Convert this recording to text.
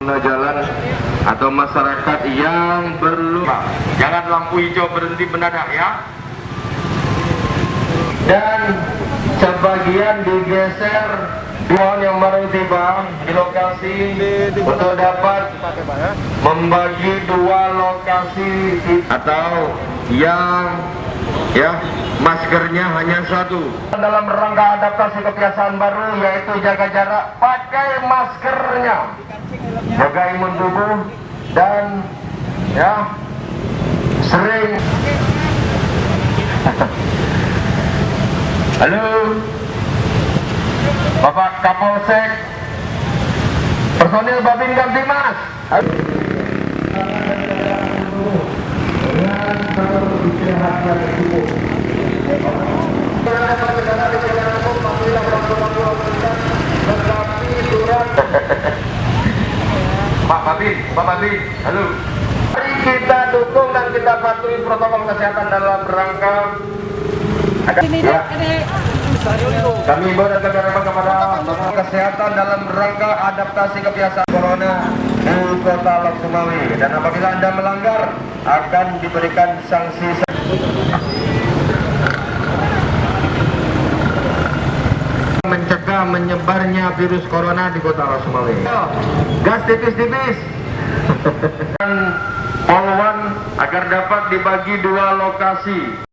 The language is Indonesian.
jalan atau masyarakat yang belum, jangan lampu hijau berhenti mendadak ya, dan sebagian digeser pohon yang baru tiba di lokasi untuk dapat membagi dua lokasi atau yang maskernya hanya satu. Dalam rangka adaptasi kebiasaan baru yaitu jaga jarak, pakai maskernya, jaga imun tubuh, dan sering. Halo Bapak Kapolsek, personil Babin Kamtimas. Pak Babin, halo. Mari kita dukung dan kita patuhi protokol kesehatan dalam rangka kami imbau dan tekankan kepada protokol kesehatan dalam rangka adaptasi kebiasaan corona di Kota Lok Sumawi, dan apabila Anda melanggar akan diberikan sanksi. Mencegah menyebarnya virus corona di Kota Lok Sumawi. Gas tipis-tipis dan poluan agar dapat dibagi dua lokasi.